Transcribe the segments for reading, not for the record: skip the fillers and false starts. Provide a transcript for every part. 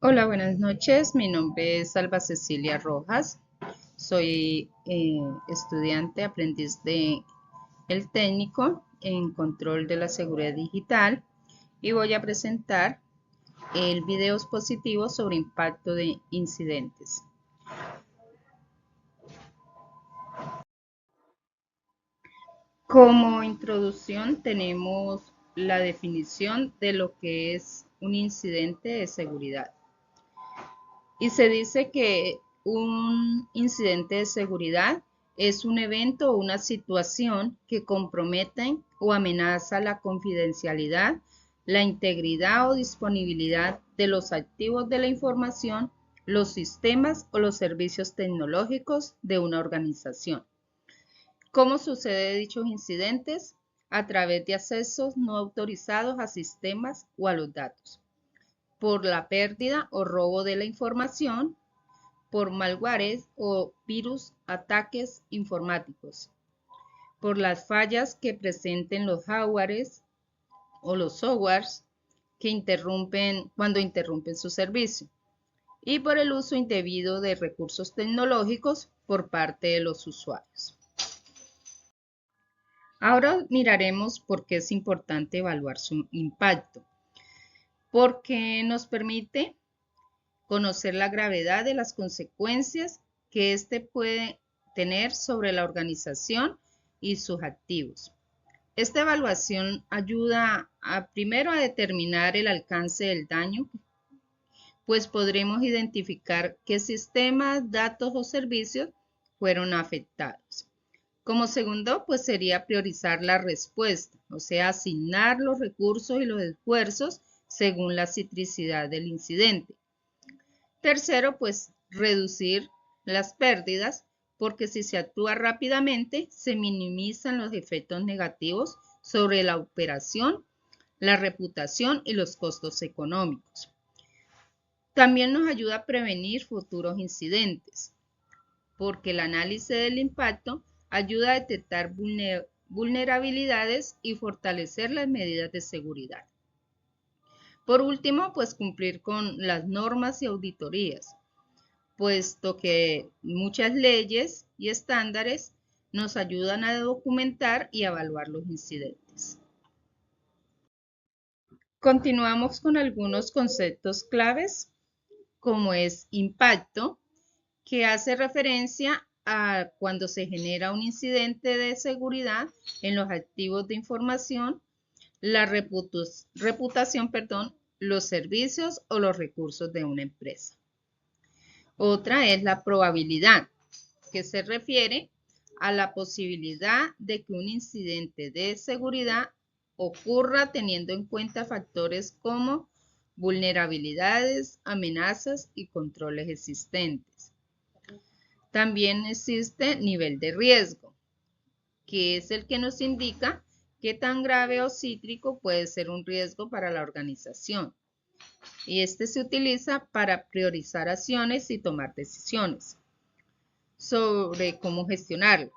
Hola, buenas noches. Mi nombre es Alba Cecilia Rojas. Soy estudiante, aprendiz de el técnico en control de la seguridad digital y voy a presentar el video expositivo sobre impacto de incidentes. Como introducción tenemos la definición de lo que es un incidente de seguridad. Y se dice que un incidente de seguridad es un evento o una situación que comprometen o amenaza la confidencialidad, la integridad o disponibilidad de los activos de la información, los sistemas o los servicios tecnológicos de una organización. ¿Cómo sucede dichos incidentes? A través de accesos no autorizados a sistemas o a los datos, por la pérdida o robo de la información, por malwares o virus ataques informáticos, por las fallas que presenten los hardwares o los softwares que cuando interrumpen su servicio, y por el uso indebido de recursos tecnológicos por parte de los usuarios. Ahora miraremos por qué es importante evaluar su impacto, porque nos permite conocer la gravedad de las consecuencias que éste puede tener sobre la organización y sus activos. Esta evaluación ayuda primero a determinar el alcance del daño, pues podremos identificar qué sistemas, datos o servicios fueron afectados. Como segundo, pues sería priorizar la respuesta, o sea, asignar los recursos y los esfuerzos según la citricidad del incidente. Tercero, pues reducir las pérdidas, porque si se actúa rápidamente, se minimizan los efectos negativos sobre la operación, la reputación y los costos económicos. También nos ayuda a prevenir futuros incidentes, porque el análisis del impacto ayuda a detectar vulnerabilidades y fortalecer las medidas de seguridad. Por último, pues cumplir con las normas y auditorías, puesto que muchas leyes y estándares nos ayudan a documentar y evaluar los incidentes. Continuamos con algunos conceptos claves, como es impacto, que hace referencia a cuando se genera un incidente de seguridad en los activos de información, la reputación, los servicios o los recursos de una empresa. Otra es la probabilidad, que se refiere a la posibilidad de que un incidente de seguridad ocurra teniendo en cuenta factores como vulnerabilidades, amenazas y controles existentes. También existe nivel de riesgo, que es el que nos indica qué tan grave o cítrico puede ser un riesgo para la organización. Y este se utiliza para priorizar acciones y tomar decisiones sobre cómo gestionarlo,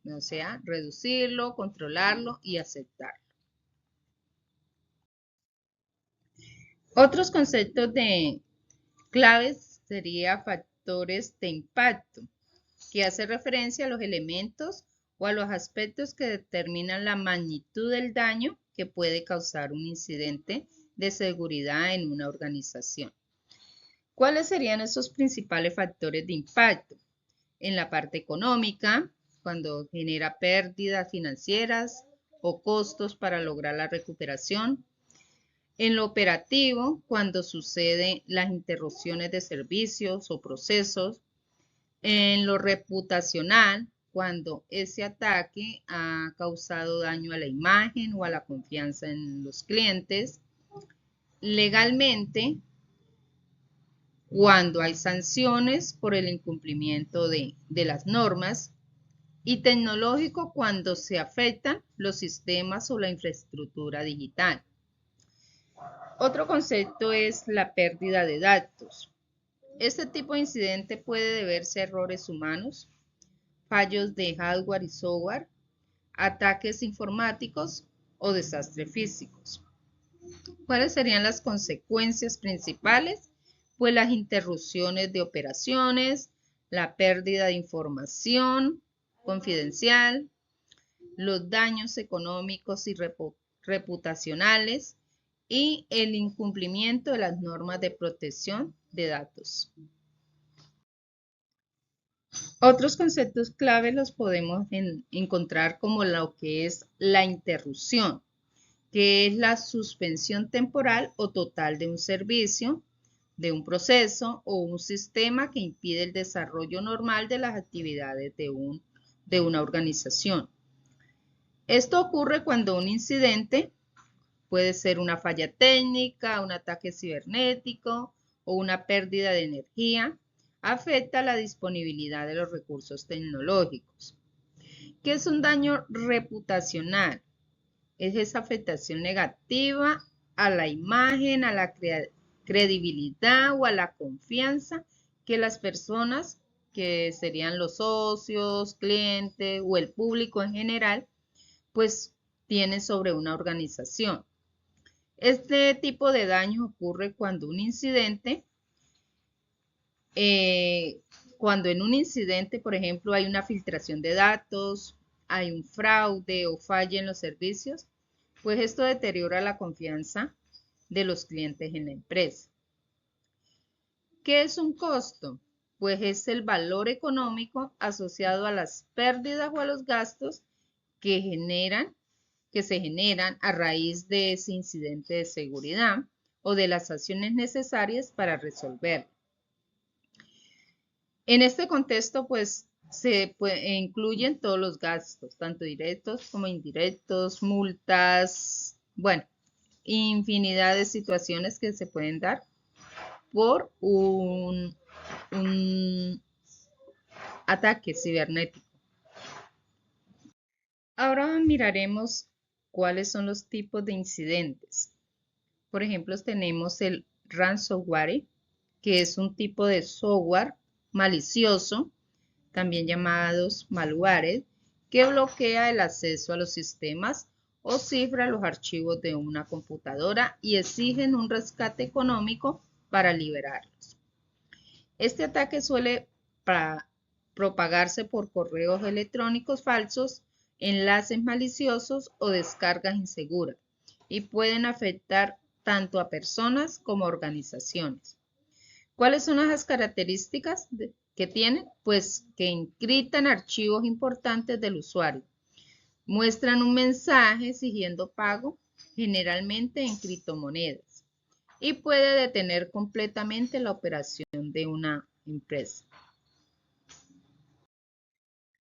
o sea, reducirlo, controlarlo y aceptarlo. Otros conceptos de claves serían factores de impacto, que hace referencia a los elementos o a los aspectos que determinan la magnitud del daño que puede causar un incidente de seguridad en una organización. ¿Cuáles serían esos principales factores de impacto? En la parte económica, cuando genera pérdidas financieras o costos para lograr la recuperación. En lo operativo, cuando suceden las interrupciones de servicios o procesos. En lo reputacional, cuando ese ataque ha causado daño a la imagen o a la confianza en los clientes. Legalmente, cuando hay sanciones por el incumplimiento de las normas, y tecnológico cuando se afectan los sistemas o la infraestructura digital. Otro concepto es la pérdida de datos. Este tipo de incidente puede deberse a errores humanos, fallos de hardware y software, ataques informáticos o desastres físicos. ¿Cuáles serían las consecuencias principales? pues las interrupciones de operaciones, la pérdida de información confidencial, los daños económicos y reputacionales y el incumplimiento de las normas de protección de datos. Otros conceptos clave los podemos encontrar como lo que es la interrupción, que es la suspensión temporal o total de un servicio, de un proceso o un sistema que impide el desarrollo normal de las actividades de una organización. Esto ocurre cuando un incidente puede ser una falla técnica, un ataque cibernético o una pérdida de energía, afecta la disponibilidad de los recursos tecnológicos. ¿Qué es un daño reputacional? Es esa afectación negativa a la imagen, a la credibilidad o a la confianza que las personas, que serían los socios, clientes o el público en general, pues tienen sobre una organización. Este tipo de daño ocurre cuando un incidente, cuando en un incidente, por ejemplo, hay una filtración de datos, hay un fraude o falla en los servicios, pues esto deteriora la confianza de los clientes en la empresa. ¿Qué es un costo? Pues es el valor económico asociado a las pérdidas o a los gastos que se generan a raíz de ese incidente de seguridad o de las acciones necesarias para resolverlo. En este contexto, pues, se incluyen todos los gastos, tanto directos como indirectos, multas, bueno, infinidad de situaciones que se pueden dar por un ataque cibernético. Ahora miraremos cuáles son los tipos de incidentes. Por ejemplo, tenemos el ransomware, que es un tipo de software malicioso, también llamados malware, que bloquea el acceso a los sistemas o cifra los archivos de una computadora y exigen un rescate económico para liberarlos. Este ataque suele propagarse por correos electrónicos falsos, enlaces maliciosos o descargas inseguras y pueden afectar tanto a personas como a organizaciones. ¿Cuáles son las características que tienen? Pues que encriptan archivos importantes del usuario. Muestran un mensaje exigiendo pago, generalmente en criptomonedas, y puede detener completamente la operación de una empresa.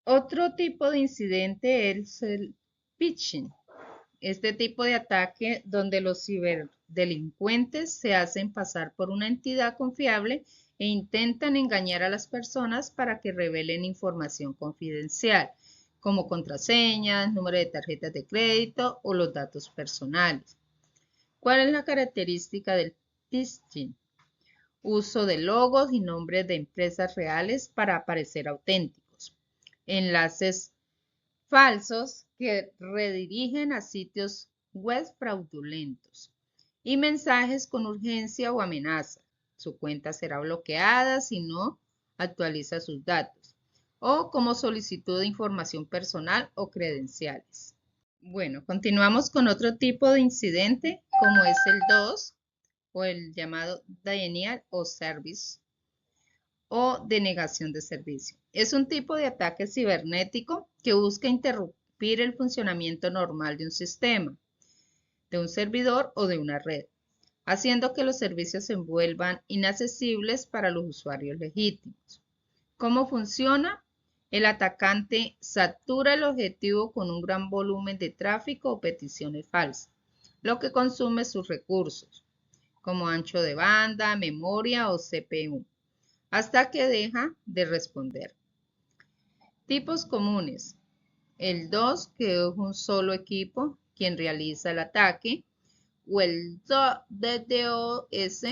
Otro tipo de incidente es el phishing. Este tipo de ataque donde los ciberdelincuentes se hacen pasar por una entidad confiable e intentan engañar a las personas para que revelen información confidencial, como contraseñas, número de tarjetas de crédito o los datos personales. ¿Cuál es la característica del phishing? Uso de logos y nombres de empresas reales para parecer auténticos. Enlaces falsos que redirigen a sitios web fraudulentos y mensajes con urgencia o amenaza. Su cuenta será bloqueada si no actualiza sus datos o como solicitud de información personal o credenciales. Bueno, continuamos con otro tipo de incidente como es el DOS o el llamado Denial of Service o denegación de servicio. Es un tipo de ataque cibernético que busca interrumpir el funcionamiento normal de un sistema, de un servidor o de una red, haciendo que los servicios se vuelvan inaccesibles para los usuarios legítimos. ¿Cómo funciona? El atacante satura el objetivo con un gran volumen de tráfico o peticiones falsas, lo que consume sus recursos, como ancho de banda, memoria o CPU, hasta que deja de responder. Tipos comunes. El DOS, que es un solo equipo quien realiza el ataque, o el DDoS,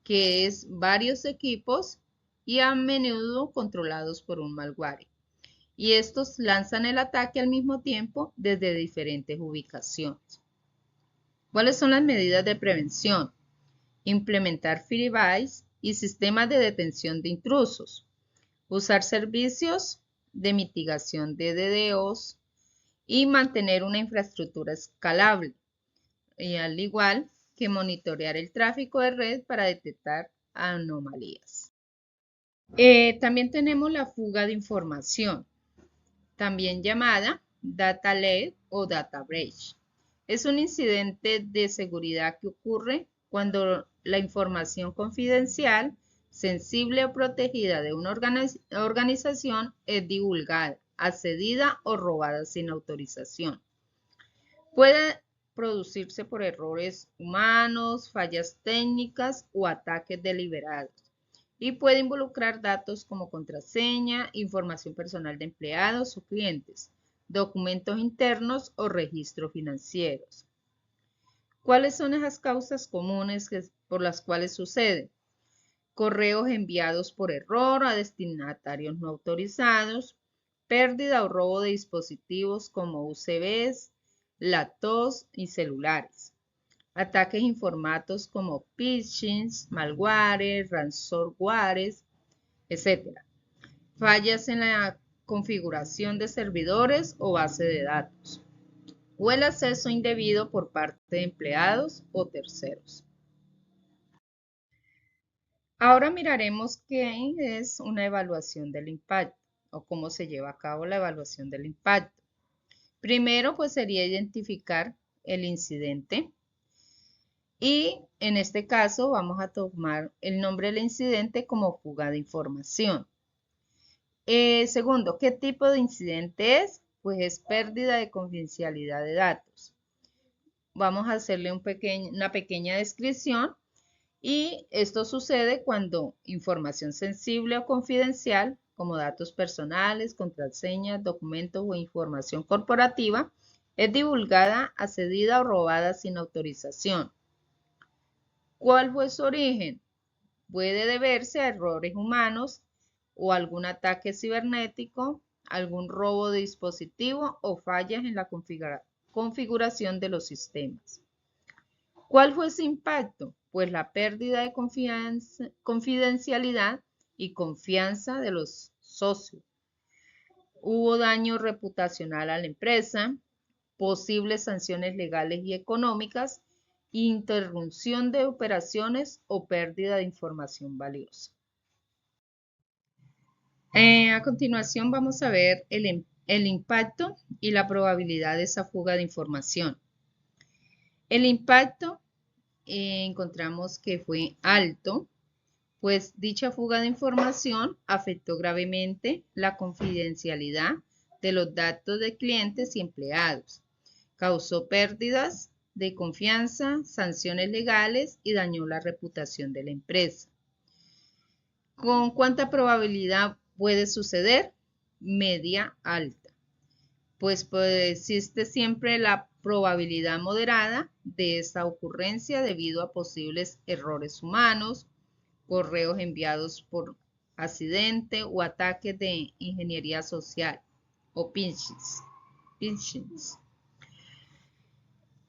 que es varios equipos y a menudo controlados por un malware. Y estos lanzan el ataque al mismo tiempo desde diferentes ubicaciones. ¿Cuáles son las medidas de prevención? Implementar FreeBSD y sistemas de detención de intrusos, usar servicios de mitigación de DDoS y mantener una infraestructura escalable, y al igual que monitorear el tráfico de red para detectar anomalías. También tenemos la fuga de información, también llamada data leak o data breach. Es un incidente de seguridad que ocurre cuando la información confidencial, sensible o protegida de una organización es divulgada, accedida o robada sin autorización. Puede producirse por errores humanos, fallas técnicas o ataques deliberados, y puede involucrar datos como contraseña, información personal de empleados o clientes, documentos internos o registros financieros. ¿Cuáles son esas causas comunes por las cuales sucede? Correos enviados por error a destinatarios no autorizados, pérdida o robo de dispositivos como USBs, laptops y celulares. Ataques informatos como phishing, malware, ransomware, etc. Fallas en la configuración de servidores o base de datos, o el acceso indebido por parte de empleados o terceros. Ahora miraremos qué es una evaluación del impacto o cómo se lleva a cabo la evaluación del impacto. Primero, pues sería identificar el incidente y en este caso vamos a tomar el nombre del incidente como fuga de información. Segundo, ¿qué tipo de incidente es? Pues es pérdida de confidencialidad de datos. Vamos a hacerle una pequeña descripción. Y esto sucede cuando información sensible o confidencial, como datos personales, contraseñas, documentos o información corporativa, es divulgada, accedida o robada sin autorización. ¿Cuál fue su origen? Puede deberse a errores humanos o algún ataque cibernético, algún robo de dispositivo o fallas en la configuración de los sistemas. ¿Cuál fue ese impacto? Pues la pérdida de confidencialidad y confianza de los socios. Hubo daño reputacional a la empresa, posibles sanciones legales y económicas, interrupción de operaciones o pérdida de información valiosa. A continuación vamos a ver el impacto y la probabilidad de esa fuga de información. El impacto encontramos que fue alto, pues dicha fuga de información afectó gravemente la confidencialidad de los datos de clientes y empleados, causó pérdidas de confianza, sanciones legales y dañó la reputación de la empresa. ¿Con cuánta probabilidad puede suceder? Media alta. Pues existe siempre la probabilidad moderada de esta ocurrencia debido a posibles errores humanos, correos enviados por accidente o ataques de ingeniería social o phishing.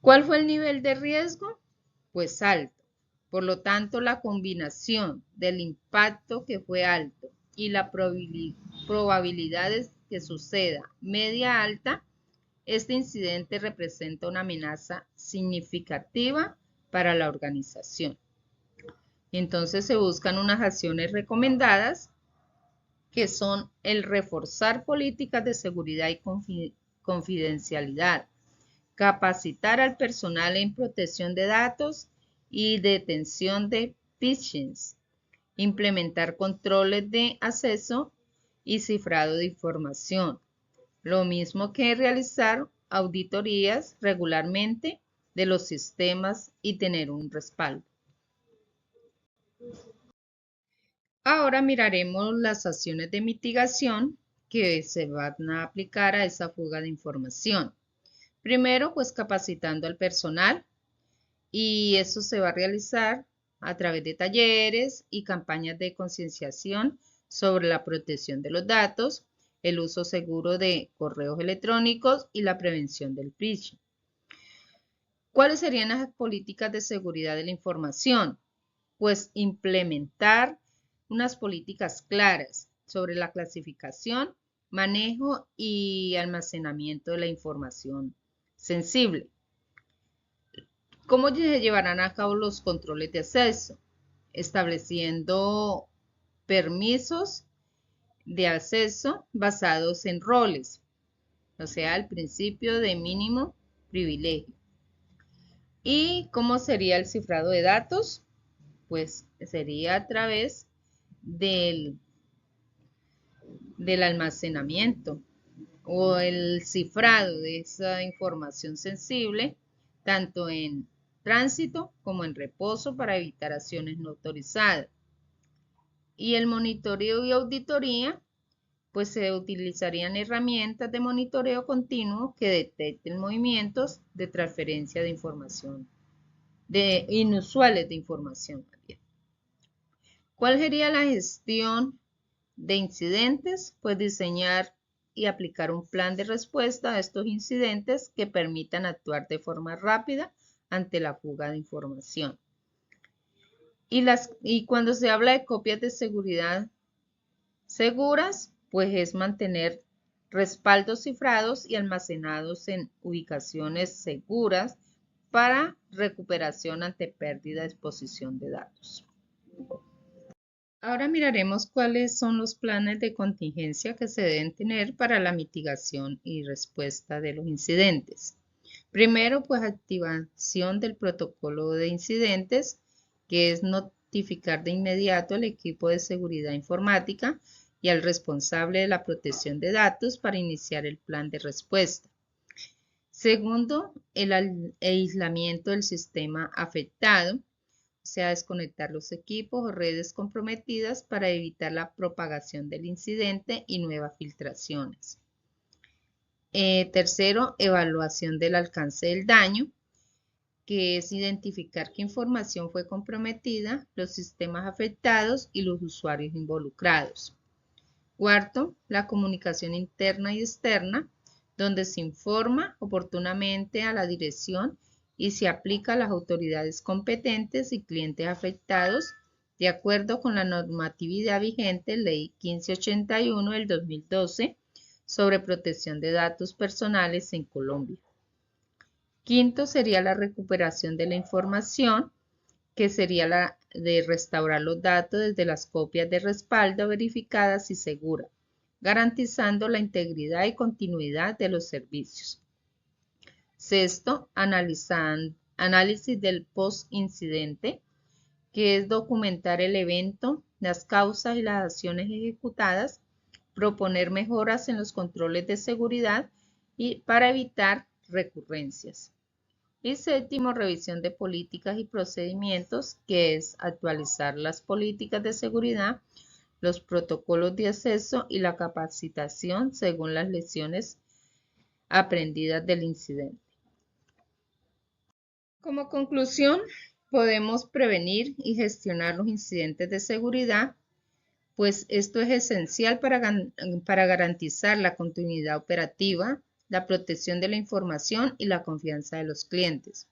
¿Cuál fue el nivel de riesgo? Pues alto. Por lo tanto, la combinación del impacto que fue alto y la probabilidad de que suceda media alta, este incidente representa una amenaza significativa para la organización. Entonces se buscan unas acciones recomendadas que son el reforzar políticas de seguridad y confidencialidad, capacitar al personal en protección de datos y detención de phishing, implementar controles de acceso y cifrado de información, lo mismo que realizar auditorías regularmente de los sistemas y tener un respaldo. Ahora miraremos las acciones de mitigación que se van a aplicar a esa fuga de información. Primero, pues capacitando al personal, y eso se va a realizar a través de talleres y campañas de concienciación sobre la protección de los datos, el uso seguro de correos electrónicos y la prevención del phishing. ¿Cuáles serían las políticas de seguridad de la información? pues implementar unas políticas claras sobre la clasificación, manejo y almacenamiento de la información sensible. ¿Cómo se llevarán a cabo los controles de acceso? Estableciendo permisos de acceso basados en roles, o sea, el principio de mínimo privilegio. ¿Y cómo sería el cifrado de datos? Pues sería a través del almacenamiento o el cifrado de esa información sensible, tanto en tránsito como en reposo para evitar acciones no autorizadas. Y el monitoreo y auditoría, pues se utilizarían herramientas de monitoreo continuo que detecten movimientos de transferencia de información, de inusuales de información. ¿Cuál sería la gestión de incidentes? Pues diseñar y aplicar un plan de respuesta a estos incidentes que permitan actuar de forma rápida ante la fuga de información. Y cuando se habla de copias de seguridad seguras, pues es mantener respaldos cifrados y almacenados en ubicaciones seguras para recuperación ante pérdida de exposición de datos. Ahora miraremos cuáles son los planes de contingencia que se deben tener para la mitigación y respuesta de los incidentes. Primero, pues activación del protocolo de incidentes, que es notificar de inmediato al equipo de seguridad informática y al responsable de la protección de datos para iniciar el plan de respuesta. Segundo, el aislamiento del sistema afectado, o sea, desconectar los equipos o redes comprometidas para evitar la propagación del incidente y nuevas filtraciones. Tercero, evaluación del alcance del daño, que es identificar qué información fue comprometida, los sistemas afectados y los usuarios involucrados. Cuarto, la comunicación interna y externa, donde se informa oportunamente a la dirección y se aplica a las autoridades competentes y clientes afectados de acuerdo con la normatividad vigente, Ley 1581 del 2012, sobre protección de datos personales en Colombia. Quinto sería la recuperación de la información, que sería la de restaurar los datos desde las copias de respaldo verificadas y seguras, garantizando la integridad y continuidad de los servicios. Sexto, análisis del post-incidente, que es documentar el evento, las causas y las acciones ejecutadas, proponer mejoras en los controles de seguridad y para evitar recurrencias. Y séptimo, revisión de políticas y procedimientos, que es actualizar las políticas de seguridad, los protocolos de acceso y la capacitación según las lecciones aprendidas del incidente. Como conclusión, podemos prevenir y gestionar los incidentes de seguridad, pues esto es esencial para garantizar la continuidad operativa, la protección de la información y la confianza de los clientes.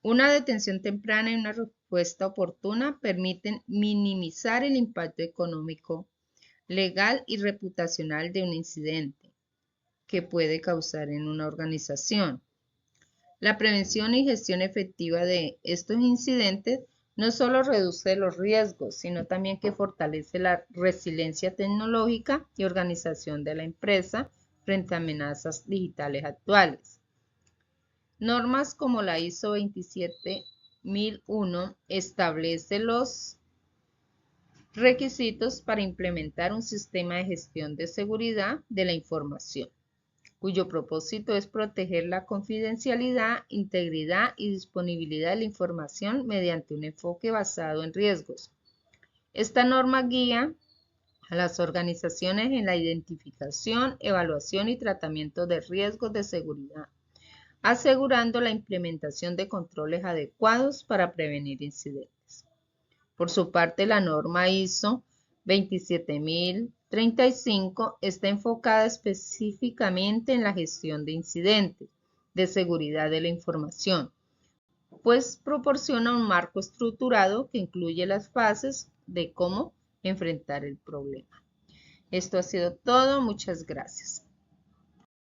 Una detención temprana y una respuesta oportuna permiten minimizar el impacto económico, legal y reputacional de un incidente que puede causar en una organización. La prevención y gestión efectiva de estos incidentes no solo reduce los riesgos, sino también que fortalece la resiliencia tecnológica y organización de la empresa frente a amenazas digitales actuales. Normas como la ISO 27001 establece los requisitos para implementar un sistema de gestión de seguridad de la información, cuyo propósito es proteger la confidencialidad, integridad y disponibilidad de la información mediante un enfoque basado en riesgos. Esta norma guía a las organizaciones en la identificación, evaluación y tratamiento de riesgos de seguridad, asegurando la implementación de controles adecuados para prevenir incidentes. Por su parte, la norma ISO 27035 está enfocada específicamente en la gestión de incidentes de seguridad de la información, pues proporciona un marco estructurado que incluye las fases de cómo enfrentar el problema. Esto ha sido todo. Muchas gracias.